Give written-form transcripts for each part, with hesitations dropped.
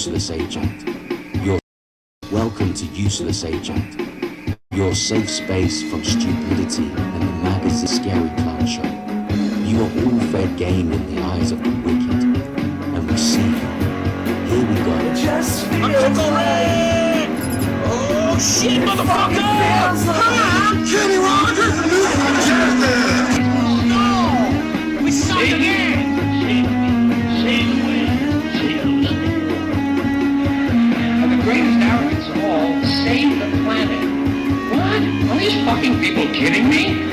Useless Agent. Welcome to Useless Agent, your safe space from stupidity and the magazine scary clown show. You are all fair game in the eyes of the wicked, and we see you. Here we go. Uncle Ray! Oh shit, motherfucker! I'm Kenny Rogers! No! We suck again! The greatest arrogance of all, save the planet. What? Are these fucking people kidding me?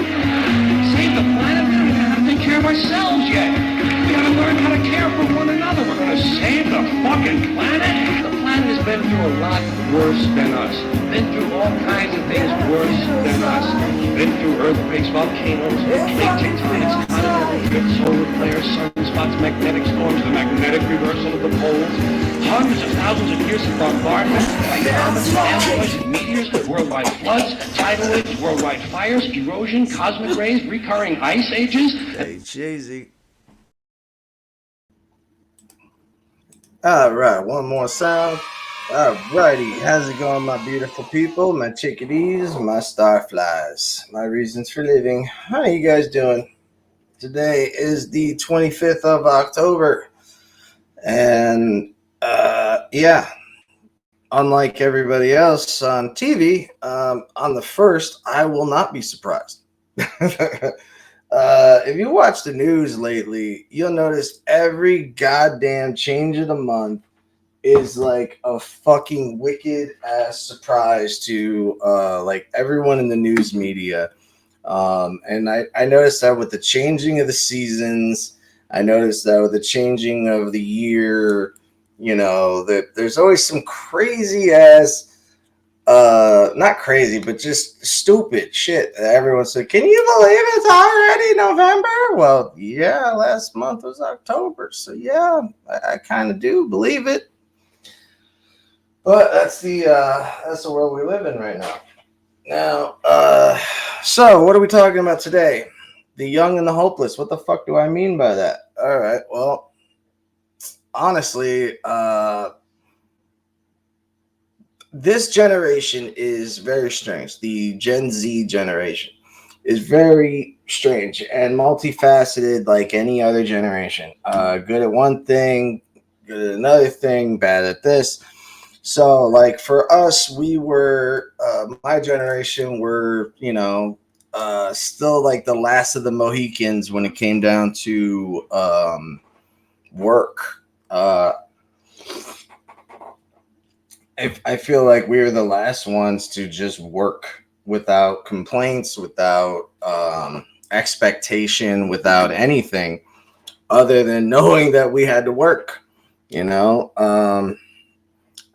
Save the planet? We don't even have to take care of ourselves yet. We gotta learn how to care for one another. We're gonna save the fucking planet? The planet has been through a lot worse than us. Been through all kinds of things worse than us. Been through earthquakes, volcanoes, plate tectonics, continental drifts, solar flares, sunspots, magnetic storms, the magnetic reversal of the poles. Hundreds of thousands of years of bombardment by comets, asteroids, and meteors, worldwide floods, tidal waves, worldwide fires, erosion, cosmic rays, recurring ice ages. Hey, Jay-Z. All right, one more sound. All righty, how's it going, my beautiful people, my chickadees, my starflies, my reasons for living? How you guys doing? Today is the 25th of October, and yeah, unlike everybody else on TV, on the 1st, I will not be surprised. If you watch the news lately, you'll notice every goddamn change of the month is like a fucking wicked ass surprise to like everyone in the news media. And I noticed that with the changing of the seasons, I noticed that with the changing of the year, you know, that there's always some crazy ass, not crazy, but just stupid shit. Everyone said, "Can you believe it's already November?" Well, yeah, last month was October, so yeah, I kind of do believe it. But that's the world we live in right now. Now, so what are we talking about today? The young and the hopeless. What the fuck do I mean by that? All right, well, honestly, this generation is very strange. The Gen Z generation is very strange and multifaceted, like any other generation. Good at one thing, good at another thing, bad at this. So, like for us, we were my generation were, you know, still like the last of the Mohicans when it came down to work. I feel like we were the last ones to just work without complaints, without expectation, without anything other than knowing that we had to work. You know,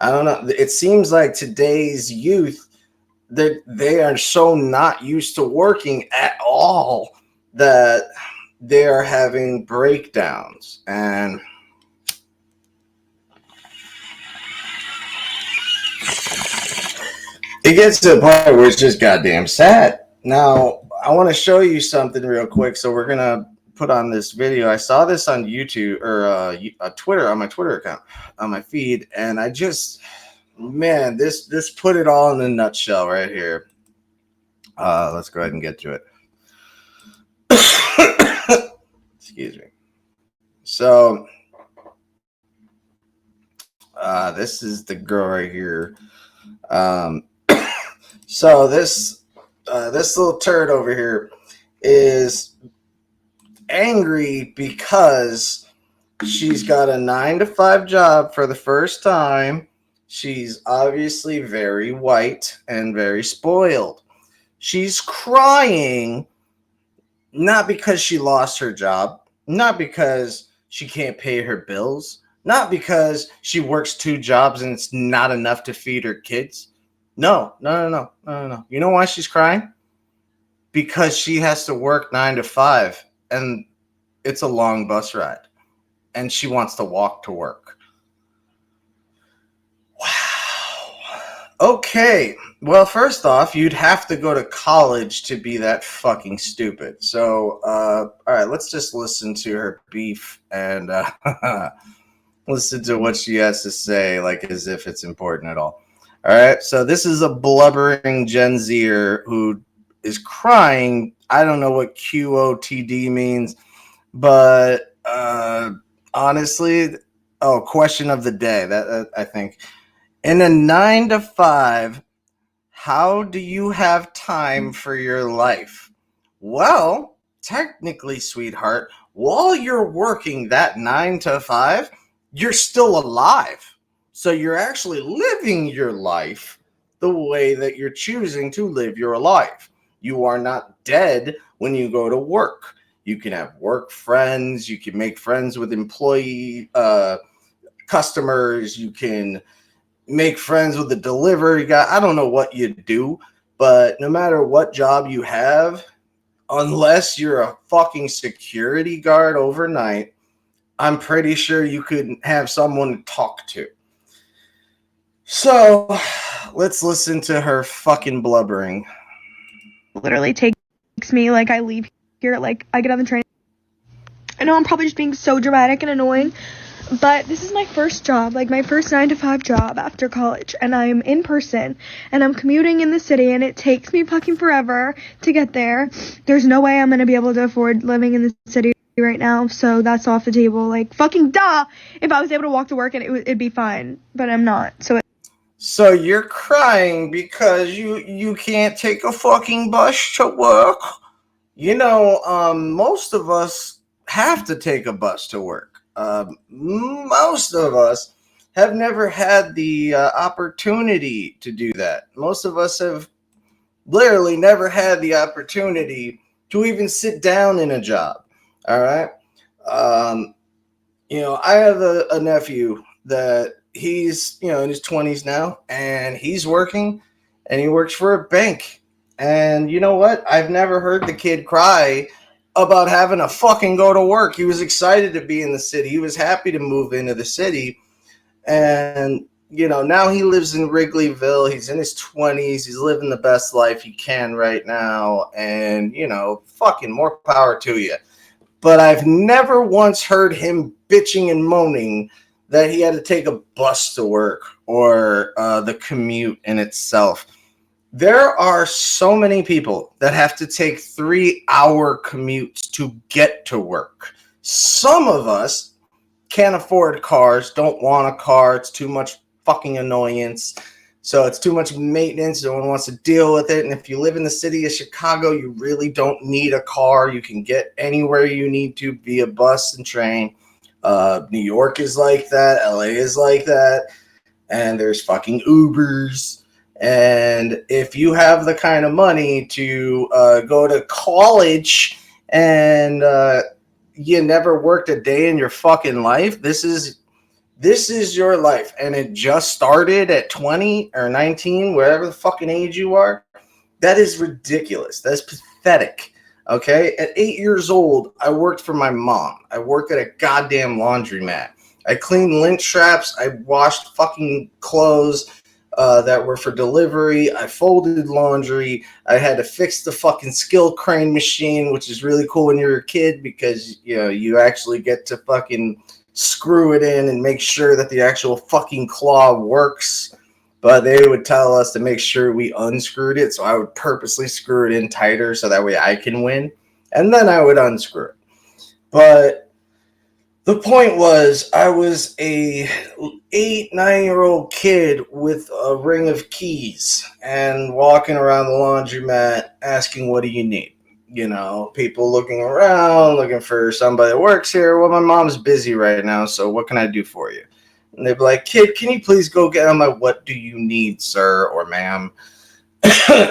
I don't know. It seems like today's youth, that they are so not used to working at all that they are having breakdowns. And it gets to the point where it's just goddamn sad. Now, I want to show you something real quick. So we're going to put on this video. I saw this on YouTube or Twitter, on my Twitter account, on my feed. And I just, man, this put it all in a nutshell right here. Let's go ahead and get to it. Excuse me. So, this is the girl right here. So this little turd over here is angry because she's got a 9-to-5 job for the first time. She's obviously very white and very spoiled. She's crying not because she lost her job, not because she can't pay her bills, not because she works 2 jobs and it's not enough to feed her kids. No. You know why she's crying? Because she has to work 9 to 5 and it's a long bus ride and she wants to walk to work. Wow. Okay. Well, first off, you'd have to go to college to be that fucking stupid. So, all right, let's just listen to her beef and listen to what she has to say, like as if it's important at all. All right. So this is a blubbering Gen Zer who is crying. I don't know what QOTD means, but honestly, oh, question of the day. That I think in a 9 to 5, how do you have time for your life? Well, technically, sweetheart, while you're working that 9 to 5, you're still alive. So you're actually living your life the way that you're choosing to live your life. You are not dead when you go to work. You can have work friends. You can make friends with employee customers. You can make friends with the delivery guy. I don't know what you do, but no matter what job you have, unless you're a fucking security guard overnight, I'm pretty sure you could have someone to talk to. So let's listen to her fucking blubbering. Literally takes me, like, I leave here, like, I get on the train. I know I'm probably just being so dramatic and annoying, but this is my first job, like my first 9 to 5 job after college, and I'm in person, and I'm commuting in the city, and it takes me fucking forever to get there. There's no way I'm gonna be able to afford living in the city right now, so that's off the table. Like, fucking duh! If I was able to walk to work, and it'd be fine, but I'm not, So you're crying because you can't take a fucking bus to work? You know, most of us have to take a bus to work. Most of us have never had the opportunity to do that. Most of us have literally never had the opportunity to even sit down in a job. All right. Um, you know, I have a nephew that he's, you know, in his 20s now, and he's working, and he works for a bank. And you know what? I've never heard the kid cry about having to fucking go to work. He was excited to be in the city. He was happy to move into the city. And, you know, now he lives in Wrigleyville. He's in his 20s. He's living the best life he can right now. And, you know, fucking more power to you. But I've never once heard him bitching and moaning that he had to take a bus to work or the commute in itself. There are so many people that have to take 3-hour commutes to get to work. Some of us can't afford cars, don't want a car. It's too much fucking annoyance. So it's too much maintenance. No one wants to deal with it. And if you live in the city of Chicago, you really don't need a car. You can get anywhere you need to via bus and train. New York is like that. LA is like that. And there's fucking Ubers. And if you have the kind of money to go to college and you never worked a day in your fucking life, this is your life. And it just started at 20 or 19, wherever the fucking age you are. That is ridiculous. That's pathetic. Okay? At 8 years old, I worked for my mom. I worked at a goddamn laundromat. I cleaned lint straps. I washed fucking clothes that were for delivery. I folded laundry. I had to fix the fucking skill crane machine, which is really cool when you're a kid because, you know, you actually get to fucking screw it in and make sure that the actual fucking claw works. But they would tell us to make sure we unscrewed it. So I would purposely screw it in tighter so that way I can win. And then I would unscrew it. But the point was, I was a 8-9-year-old kid with a ring of keys and walking around the laundromat asking, what do you need? You know, people looking around, looking for somebody that works here. Well, my mom's busy right now, so what can I do for you? And they'd be like, kid, can you please go get on my what do you need, sir or ma'am?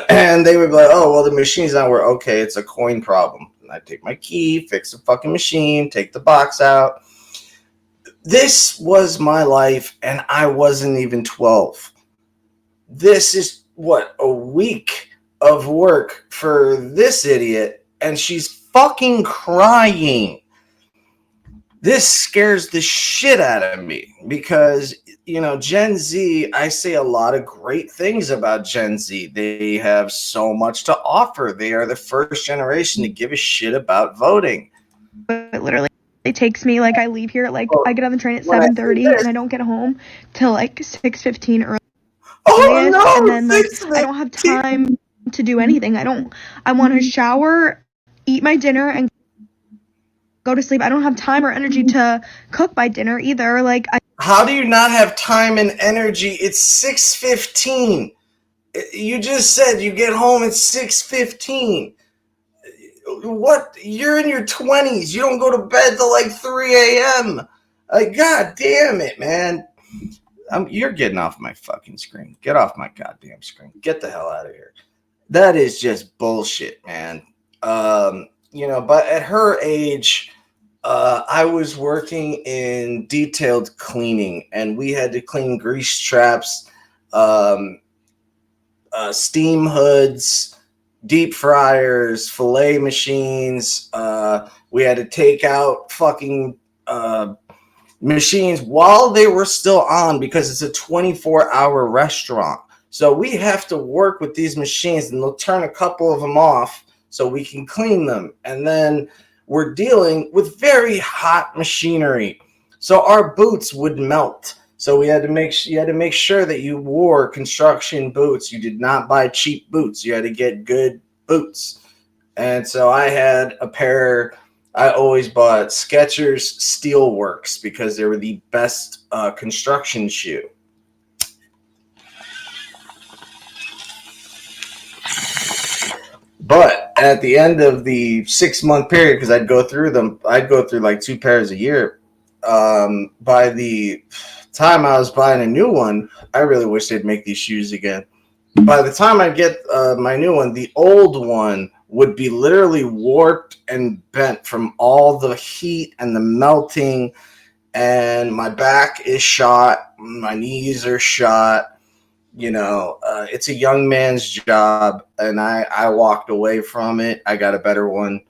And they would be like, oh, well, the machine's not working. Okay, it's a coin problem. And I'd take my key, fix the fucking machine, take the box out. This was my life, and I wasn't even 12. This is, what, a week of work for this idiot, and she's fucking crying. This scares the shit out of me because, you know, Gen Z, I say a lot of great things about Gen Z. They have so much to offer. They are the first generation to give a shit about voting. it literally takes me, like, I leave here, like, I get on the train at 7:30 and I don't get home till like 6:15 earliest, and then like I don't have time to do anything. I want to shower, eat my dinner, and go to sleep. I don't have time or energy to cook my dinner either. Like, how do you not have time and energy? It's 6:15. You just said you get home at 6:15. What? You're in your 20s. You don't go to bed till like 3 a.m. Like, God damn it, man. You're getting off my fucking screen. Get off my goddamn screen. Get the hell out of here. That is just bullshit, man. But at her age, I was working in detailed cleaning, and we had to clean grease traps, steam hoods, deep fryers, fillet machines. We had to take out fucking machines while they were still on because it's a 24-hour restaurant. So we have to work with these machines, and they'll turn a couple of them off so we can clean them. And then we're dealing with very hot machinery. So our boots would melt. So you had to make sure that you wore construction boots. You did not buy cheap boots. You had to get good boots. And so I had a pair. I always bought Skechers Steelworks because they were the best construction shoe. But at the end of the 6-month period, because I'd go through like 2 pairs a year. By the time I was buying a new one, I really wish they'd make these shoes again. By the time I get my new one, the old one would be literally warped and bent from all the heat and the melting, and my back is shot, my knees are shot. It's a young man's job, and I walked away from it. I got a better one.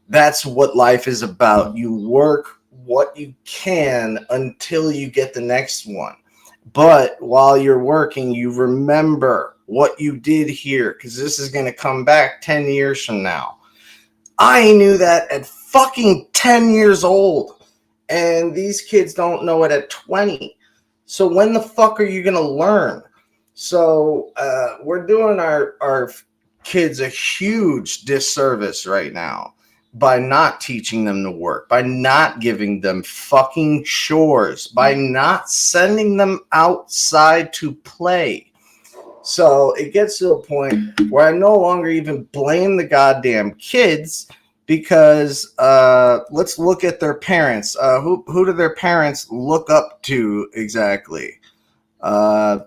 That's what life is about. You work what you can until you get the next one. But while you're working, you remember what you did here, because this is going to come back 10 years from now. I knew that at fucking 10 years old, and these kids don't know it at 20. So when the fuck are you going to learn? So we're doing our kids a huge disservice right now by not teaching them to work, by not giving them fucking chores, by not sending them outside to play. So it gets to a point where I no longer even blame the goddamn kids, because let's look at their parents. Who do their parents look up to exactly? Here,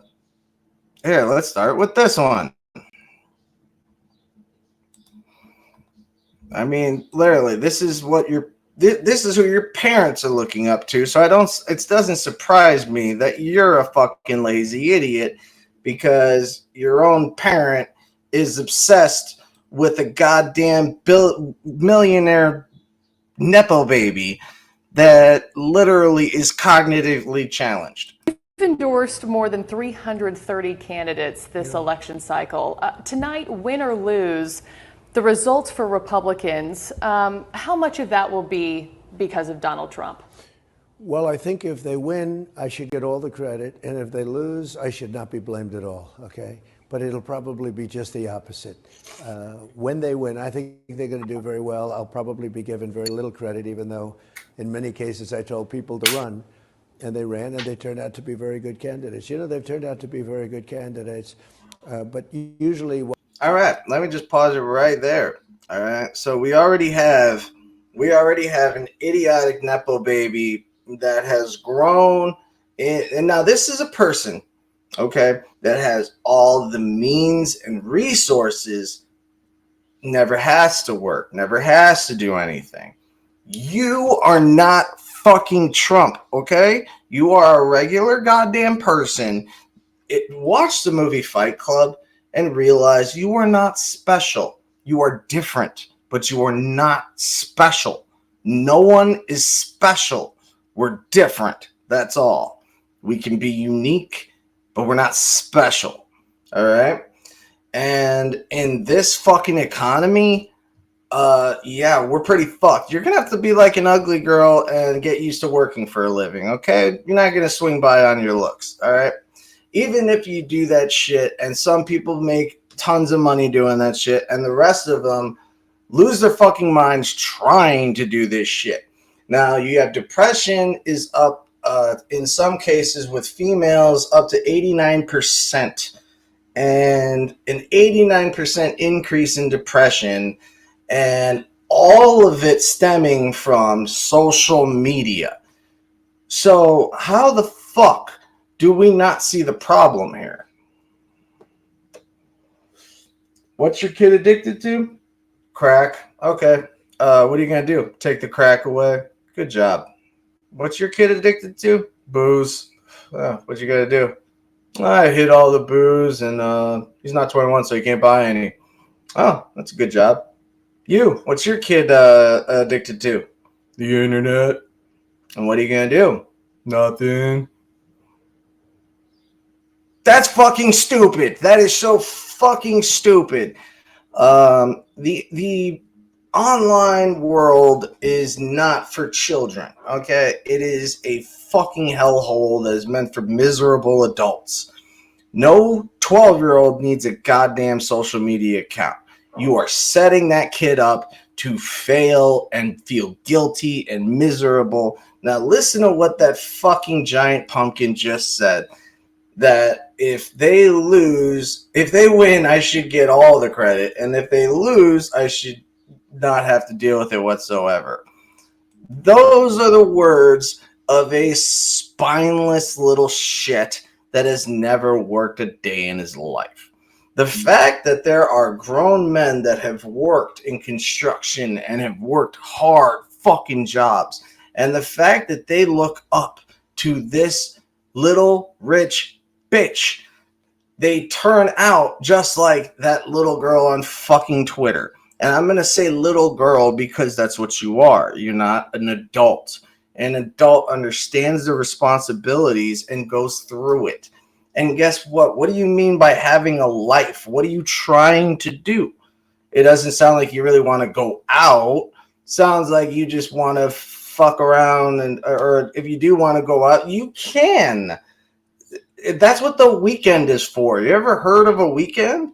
let's start with this one. I mean, literally, this is who your parents are looking up to. So it doesn't surprise me that you're a fucking lazy idiot, because your own parent is obsessed with a goddamn millionaire Nepo baby that literally is cognitively challenged. You've endorsed more than 330 candidates this election cycle. Tonight, win or lose, the results for Republicans, how much of that will be because of Donald Trump? Well, I think if they win, I should get all the credit. And if they lose, I should not be blamed at all, okay? But it'll probably be just the opposite. When they win, I think they're going to do very well. I'll probably be given very little credit, even though in many cases I told people to run. And they ran, and they turned out to be very good candidates. They've turned out to be very good candidates. But usually... All right, let me just pause it right there. All right, so we already have an idiotic Nepo baby that has grown and now this is a person, okay, that has all the means and resources, never has to work, never has to do anything. You are not fucking Trump, okay? You are a regular goddamn person. Watch the movie Fight Club and realize you are not special. You are different, but you are not special. No one is special. We're different. That's all. We can be unique, but we're not special. All right? And in this fucking economy, yeah, we're pretty fucked. You're gonna have to be like an ugly girl and get used to working for a living, okay? You're not gonna swing by on your looks, all right? Even if you do that shit, and some people make tons of money doing that shit, and the rest of them lose their fucking minds trying to do this shit. Now, you have depression is up in some cases with females up to 89%, and an 89% increase in depression, and all of it stemming from social media. So how the fuck do we not see the problem here? What's your kid addicted to? Crack. Okay. What are you going to do? Take the crack away? Good job. What's your kid addicted to? Booze. What you got to do? I hid all the booze, and he's not 21, so he can't buy any. Oh, that's a good job. You, what's your kid addicted to? The internet. And what are you going to do? Nothing. That's fucking stupid. That is so fucking stupid. The online world is not for children, okay? It is a fucking hellhole that is meant for miserable adults. No 12-year-old needs a goddamn social media account. You are setting that kid up to fail and feel guilty and miserable. Now listen to what that fucking giant pumpkin just said. That if they win, I should get all the credit. And if they lose, I should not have to deal with it whatsoever. Those are the words of a spineless little shit that has never worked a day in his life. The fact that there are grown men that have worked in construction and have worked hard fucking jobs, and the fact that they look up to this little rich bitch, they turn out just like that little girl on fucking Twitter. And I'm going to say little girl because that's what you are. You're not an adult. An adult understands the responsibilities and goes through it. And guess what? What do you mean by having a life? What are you trying to do? It doesn't sound like you really want to go out. Sounds like you just want to fuck around, or if you do want to go out, you can. That's what the weekend is for. You ever heard of a weekend?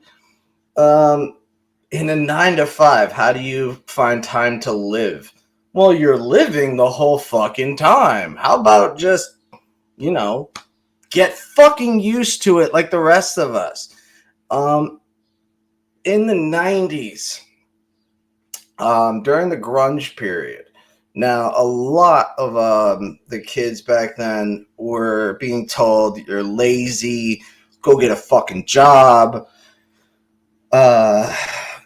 In a 9 to 5, how do you find time to live? Well, you're living the whole fucking time. How about just, get fucking used to it like the rest of us? In the 90s, during the grunge period, now a lot of the kids back then were being told, you're lazy, go get a fucking job.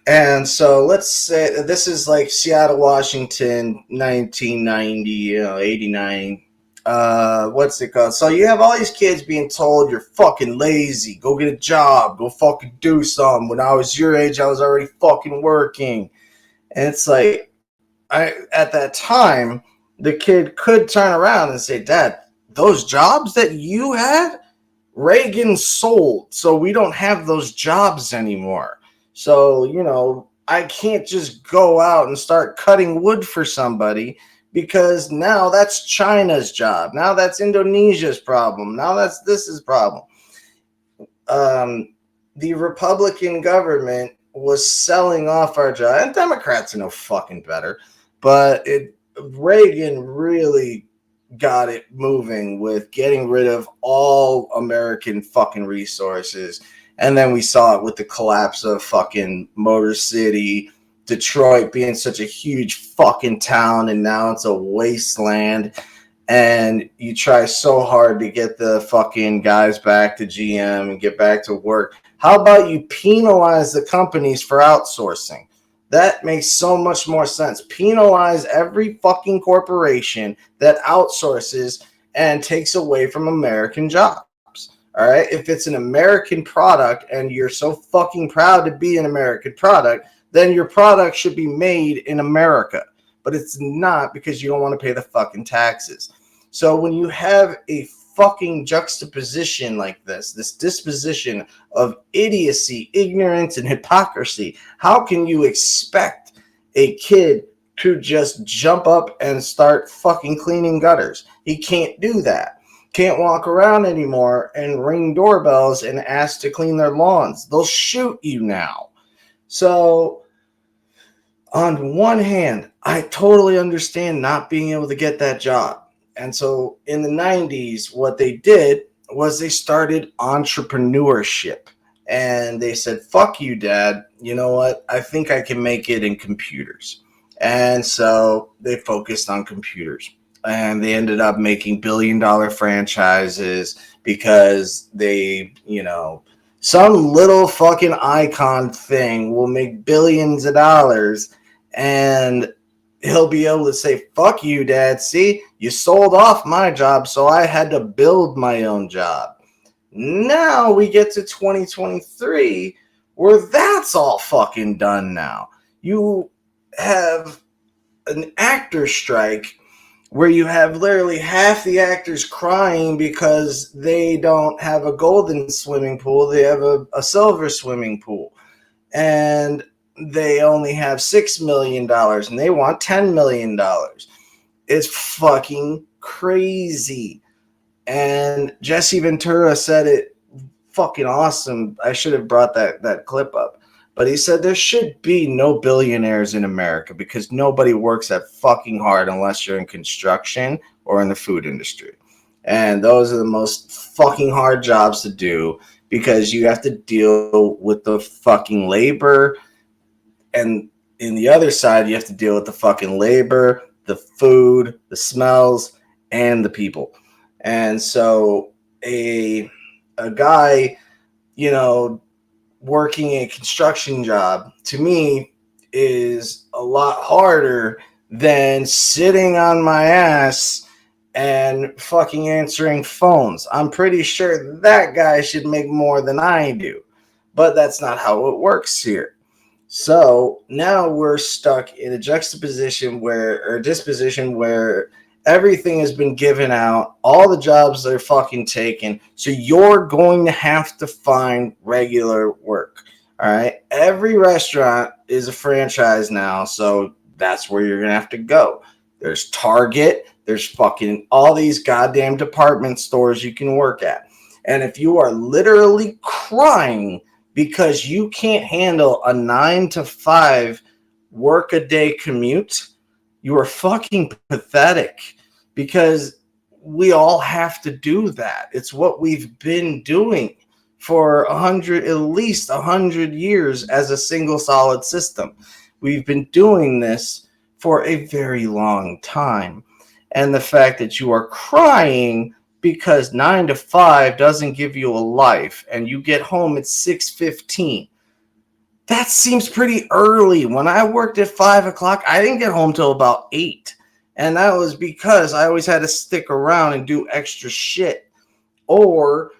And so let's say this is like Seattle, Washington, 1990, 89. What's it called? So you have all these kids being told you're fucking lazy, go get a job, go fucking do something. When I was your age, I was already fucking working. And it's like, at that time, the kid could turn around and say, Dad, those jobs that you had, Reagan sold, so we don't have those jobs anymore. So, I can't just go out and start cutting wood for somebody, because now that's China's job. Now that's Indonesia's problem. Now that's this problem. The Republican government was selling off our job, and Democrats are no fucking better, but Reagan really got it moving with getting rid of all American fucking resources. And then we saw it with the collapse of fucking Motor City, Detroit being such a huge fucking town, and now it's a wasteland. And you try so hard to get the fucking guys back to GM and get back to work. How about you penalize the companies for outsourcing? That makes so much more sense. Penalize every fucking corporation that outsources and takes away from American jobs. All right. If it's an American product and you're so fucking proud to be an American product, then your product should be made in America. But it's not, because you don't want to pay the fucking taxes. So when you have a fucking juxtaposition like this disposition of idiocy, ignorance, and hypocrisy, how can you expect a kid to just jump up and start fucking cleaning gutters. He can't do that. Can't walk around anymore and ring doorbells and ask to clean their lawns. They'll shoot you now. So, on one hand, I totally understand not being able to get that job. And so, in the 90s, what they did was they started entrepreneurship. And they said, fuck you, Dad. You know what? I think I can make it in computers. And so they focused on computers. And they ended up making billion-dollar franchises because they, some little fucking icon thing will make billions of dollars. And he'll be able to say, fuck you, Dad. See, you sold off my job, so I had to build my own job. Now we get to 2023 where that's all fucking done now. You have an actor strike where you have literally half the actors crying because they don't have a golden swimming pool. They have a silver swimming pool. And they only have $6 million and they want $10 million. It's fucking crazy. And Jesse Ventura said it fucking awesome. I should have brought that clip up. But he said there should be no billionaires in America because nobody works that fucking hard unless you're in construction or in the food industry. And those are the most fucking hard jobs to do because you have to deal with the fucking labor. And in the other side, you have to deal with the fucking labor, the food, the smells, and the people. And so a guy, working a construction job to me is a lot harder than sitting on my ass and fucking answering phones. I'm pretty sure that guy should make more than I do, but that's not how it works here. So now we're stuck in a disposition where everything has been given out. All the jobs are fucking taken. So you're going to have to find regular work. All right. Every restaurant is a franchise now. So that's where you're going to have to go. There's Target. There's fucking all these goddamn department stores you can work at. And if you are literally crying because you can't handle a 9 to 5 work a day commute, you are fucking pathetic because we all have to do that. It's what we've been doing for at least 100 years as a single solid system. We've been doing this for a very long time. And the fact that you are crying because 9 to 5 doesn't give you a life and you get home at 6:15. That seems pretty early. When I worked at 5 o'clock, I didn't get home till about 8. And that was because I always had to stick around and do extra shit. Or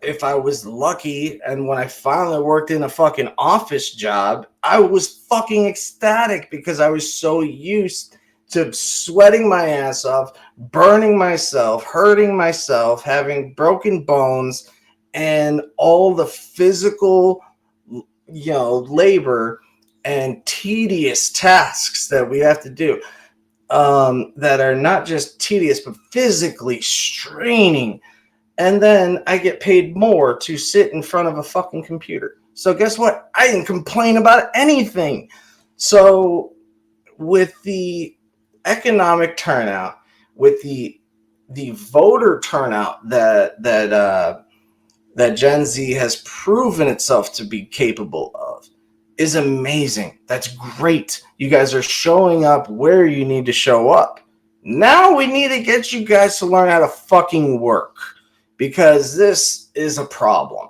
if I was lucky and when I finally worked in a fucking office job, I was fucking ecstatic because I was so used to sweating my ass off, burning myself, hurting myself, having broken bones, and all the physical labor and tedious tasks that we have to do that are not just tedious but physically straining. And then I get paid more to sit in front of a fucking computer. So guess what? I didn't complain about anything. So with the economic turnout, with the voter turnout that Gen Z has proven itself to be capable of is amazing. That's great. You guys are showing up where you need to show up. Now we need to get you guys to learn how to fucking work because this is a problem.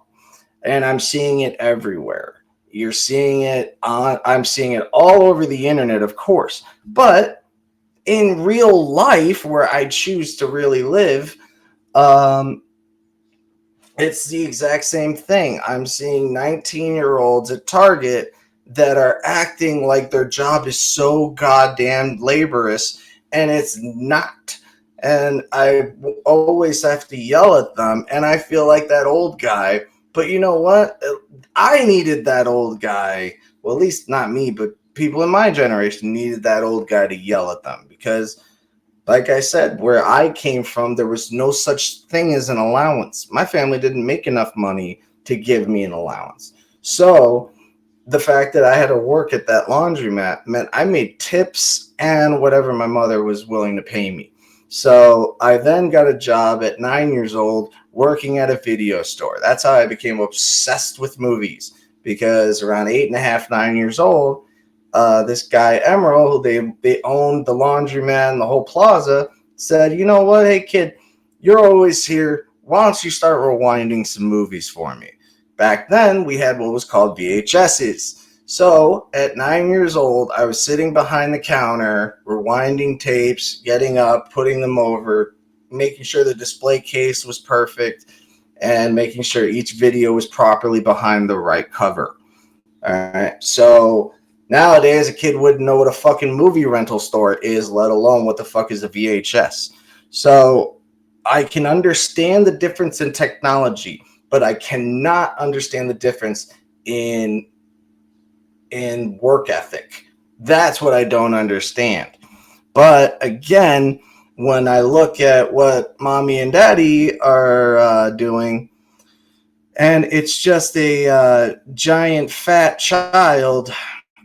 And I'm seeing it everywhere. You're seeing it I'm seeing it all over the internet, of course. But in real life, where I choose to really live, it's the exact same thing. I'm seeing 19-year-olds at Target that are acting like their job is so goddamn laborious, and it's not. And I always have to yell at them, and I feel like that old guy. But you know what? I needed that old guy. Well, at least not me, but people in my generation needed that old guy to yell at them because, like I said, where I came from, there was no such thing as an allowance. My family didn't make enough money to give me an allowance. So the fact that I had to work at that laundromat meant I made tips and whatever my mother was willing to pay me. So I then got a job at 9 years old working at a video store. That's how I became obsessed with movies, because around 8.5, 9 years old, this guy Emerald, they owned the laundromat and the whole plaza, said, you know what, hey kid, you're always here. Why don't you start rewinding some movies for me? Back then, we had what was called VHSs. So at 9 years old, I was sitting behind the counter, rewinding tapes, getting up, putting them over, making sure the display case was perfect, and making sure each video was properly behind the right cover. All right. So nowadays, a kid wouldn't know what a fucking movie rental store is, let alone what the fuck is a VHS. So I can understand the difference in technology, but I cannot understand the difference in work ethic. That's what I don't understand. But again, when I look at what mommy and daddy are doing, and it's just a giant fat child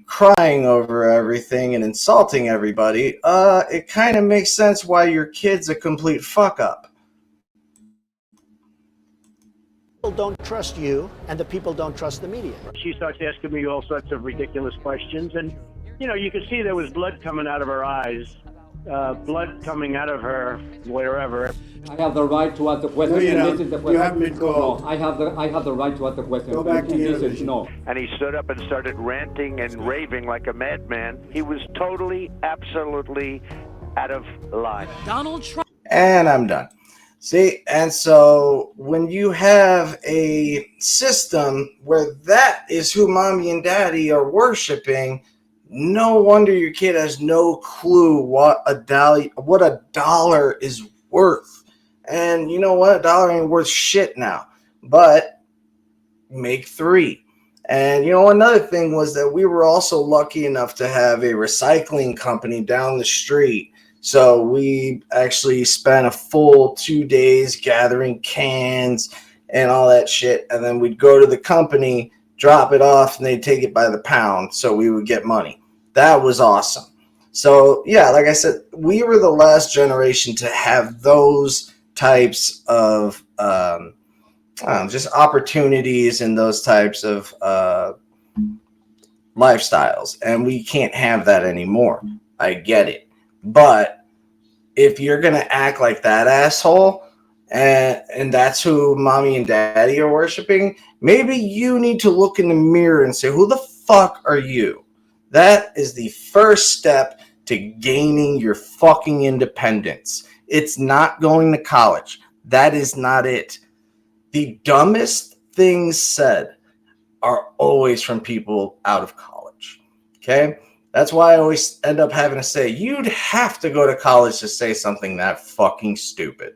crying over everything and insulting everybody, it kind of makes sense why your kid's a complete fuck up. Don't trust you, and the people don't trust the media. She starts asking me all sorts of ridiculous questions, and you could see there was blood coming out of her eyes, blood coming out of her wherever. I have the right to ask the question. No, you don't. This is the question. You haven't been called. No, I have the right to ask the question. Go back to your This is no. And he stood up and started ranting and raving like a madman. He was totally, absolutely out of line. Donald Trump. And I'm done. See, and so when you have a system where that is who mommy and daddy are worshiping, no wonder your kid has no clue what a dollar is worth. And you know what? A dollar ain't worth shit now. But make 3. And another thing was that we were also lucky enough to have a recycling company down the street. So we actually spent a full 2 days gathering cans and all that shit. And then we'd go to the company, drop it off, and they'd take it by the pound. So we would get money. That was awesome. So, yeah, like I said, we were the last generation to have those types of just opportunities and those types of lifestyles. And we can't have that anymore. I get it. But if you're going to act like that asshole, and that's who mommy and daddy are worshiping, maybe you need to look in the mirror and say, who the fuck are you? That is the first step to gaining your fucking independence. It's not going to college. That is not it. The dumbest things said are always from people out of college. Okay? That's why I always end up having to say, you'd have to go to college to say something that fucking stupid.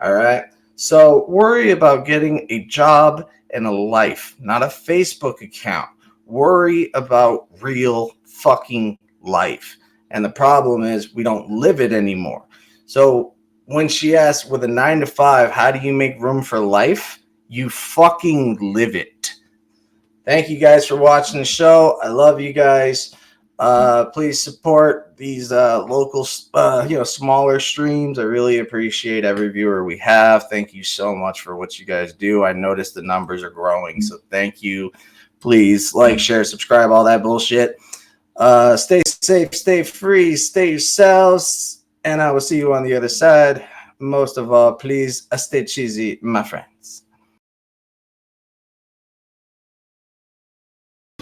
All right? So worry about getting a job and a life, not a Facebook account. Worry about real fucking life. And the problem is we don't live it anymore. So when she asked with a 9 to 5, how do you make room for life? You fucking live it. Thank you guys for watching the show. I love you guys. Please support these local, smaller streams. I really appreciate every viewer we have. Thank you so much for what you guys do. I noticed the numbers are growing, so thank you. Please like, share, subscribe, all that bullshit. Stay safe, stay free, stay yourselves, and I will see you on the other side. Most of all, please stay cheesy, my friends.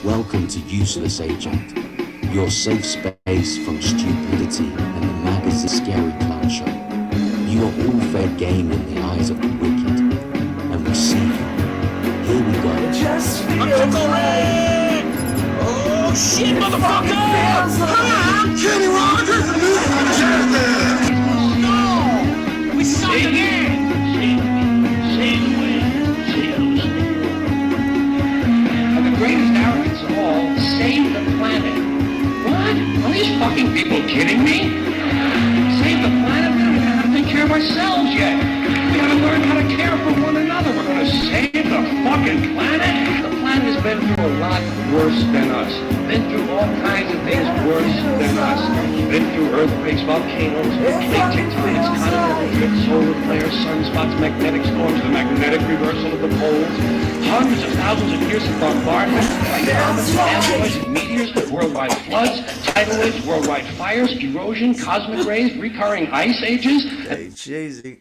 Welcome to Useless Agent, your safe space from stupidity and the magazine scary clown show. You are all fair game in the eyes of the wicked, and we see you. Here we go. Uncle Red! Oh shit, motherfucker! Hi, Kenny Rogers! No! We suck again! And the greatest arrogance of all, save the planet. fucking people kidding me? Save the planet? We don't even have to take care of ourselves yet. We gotta learn how to care for one another. We're gonna save the fucking planet? The planet has been through a lot worse than us. Been through all kinds of things worse than us. Been through earthquakes, volcanoes, plate tectonics, continental drifts, solar flares, sunspots, magnetic storms, the magnetic reversal of the poles. Hundreds of thousands of years of bombardment by comets, asteroids, meteors, worldwide floods, tidal waves, worldwide fires, erosion, cosmic rays, recurring ice ages. Hey, Jay-Z.